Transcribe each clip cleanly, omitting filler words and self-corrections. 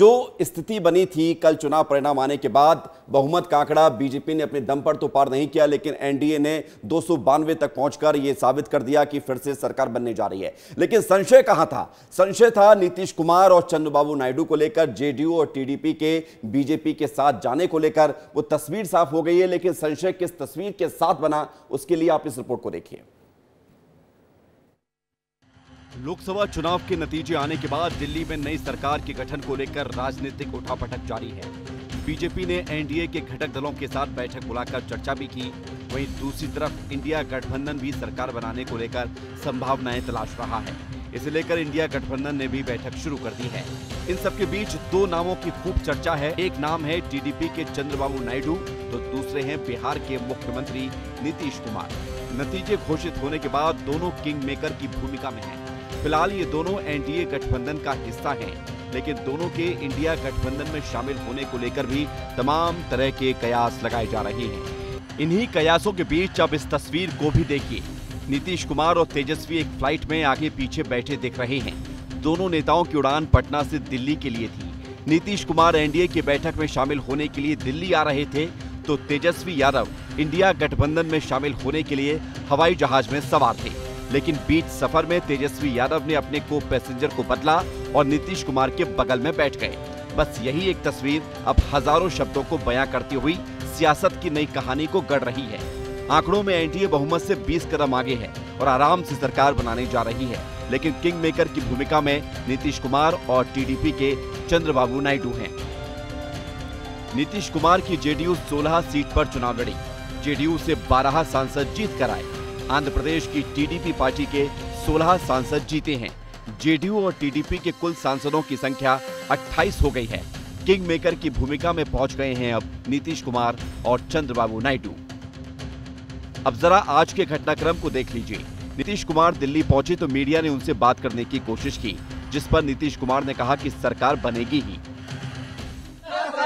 जो स्थिति बनी थी कल चुनाव परिणाम आने के बाद, बहुमत का आंकड़ा बीजेपी ने अपने दम पर तो पार नहीं किया, लेकिन एनडीए ने 292 तक पहुंचकर यह साबित कर दिया कि फिर से सरकार बनने जा रही है। लेकिन संशय कहां था? संशय था नीतीश कुमार और चंद्रबाबू नायडू को लेकर, जेडीयू और टीडीपी के बीजेपी के साथ जाने को लेकर। वो तस्वीर साफ हो गई है, लेकिन संशय किस तस्वीर के साथ बना, उसके लिए आप इस रिपोर्ट को देखिए। लोकसभा चुनाव के नतीजे आने के बाद दिल्ली में नई सरकार के गठन को लेकर राजनीतिक उठापटक जारी है। बीजेपी ने एनडीए के घटक दलों के साथ बैठक बुलाकर चर्चा भी की। वहीं दूसरी तरफ इंडिया गठबंधन भी सरकार बनाने को लेकर संभावनाएं तलाश रहा है। इसे लेकर इंडिया गठबंधन ने भी बैठक शुरू कर दी है। इन सबके बीच दो नामों की खूब चर्चा है। एक नाम है टीडीपी के चंद्रबाबू नायडू, तो दूसरे हैं बिहार के मुख्यमंत्री नीतीश कुमार। नतीजे घोषित होने के बाद दोनों किंग मेकर की भूमिका में हैं। फिलहाल ये दोनों एनडीए गठबंधन का हिस्सा हैं, लेकिन दोनों के इंडिया गठबंधन में शामिल होने को लेकर भी तमाम तरह के कयास लगाए जा रहे हैं। इन्हीं कयासों के बीच अब इस तस्वीर को भी देखिए। नीतीश कुमार और तेजस्वी एक फ्लाइट में आगे पीछे बैठे दिख रहे हैं। दोनों नेताओं की उड़ान पटना से दिल्ली के लिए थी। नीतीश कुमार एनडीए की बैठक में शामिल होने के लिए दिल्ली आ रहे थे, तो तेजस्वी यादव इंडिया गठबंधन में शामिल होने के लिए हवाई जहाज में सवार थे। लेकिन बीच सफर में तेजस्वी यादव ने अपने को पैसेंजर को बदला और नीतीश कुमार के बगल में बैठ गए। बस यही एक तस्वीर अब हजारों शब्दों को बयां करती हुई सियासत की नई कहानी को गढ़ रही है। आंकड़ों में एनडीए बहुमत से 20 कदम आगे है और आराम से सरकार बनाने जा रही है, लेकिन किंग मेकर की भूमिका में नीतीश कुमार और टीडीपी के चंद्रबाबू नायडू हैं। नीतीश कुमार की जेडीयू 16 सीट पर चुनाव लड़ी। जेडीयू से 12 सांसद जीत कर आए। आंध्र प्रदेश की टीडीपी पार्टी के 16 सांसद जीते हैं। जेडीयू और टीडीपी के कुल सांसदों की संख्या 28 हो गई है। किंग मेकर की भूमिका में पहुंच गए हैं अब नीतीश कुमार और चंद्रबाबू नायडू। अब जरा आज के घटनाक्रम को देख लीजिए। नीतीश कुमार दिल्ली पहुंचे तो मीडिया ने उनसे बात करने की कोशिश की, जिस पर नीतीश कुमार ने कहा कि सरकार बनेगी ही।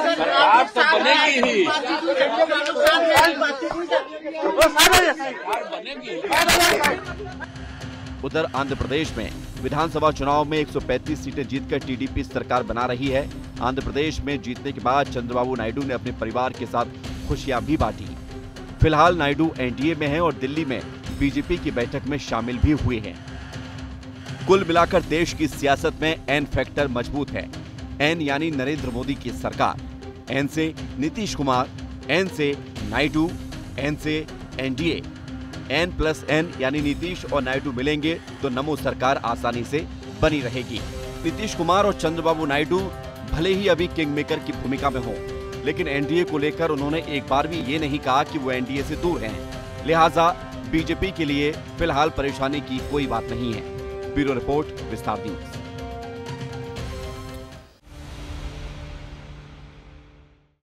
सरकार तो बनेगी ही। उधर आंध्र प्रदेश में विधानसभा चुनाव में 135 सीटें जीतकर टीडीपी सरकार बना रही है। आंध्र प्रदेश में जीतने के बाद चंद्रबाबू नायडू ने अपने परिवार के साथ खुशियां भी बांटी। फिलहाल नायडू एनडीए में हैं और दिल्ली में बीजेपी की बैठक में शामिल भी हुए हैं। कुल मिलाकर देश की सियासत में एन फैक्टर मजबूत है। एन यानी नरेंद्र मोदी की सरकार, एन से नीतीश कुमार, एन से नायडू, एन से एनडीए। N+N यानी नीतीश और नायडू मिलेंगे तो नमो सरकार आसानी से बनी रहेगी। नीतीश कुमार और चंद्रबाबू नायडू भले ही अभी किंग मेकर की भूमिका में हो, लेकिन एनडीए को लेकर उन्होंने एक बार भी ये नहीं कहा कि वो एनडीए से दूर हैं। लिहाजा बीजेपी के लिए फिलहाल परेशानी की कोई बात नहीं है। ब्यूरो रिपोर्ट, विस्तार न्यूज।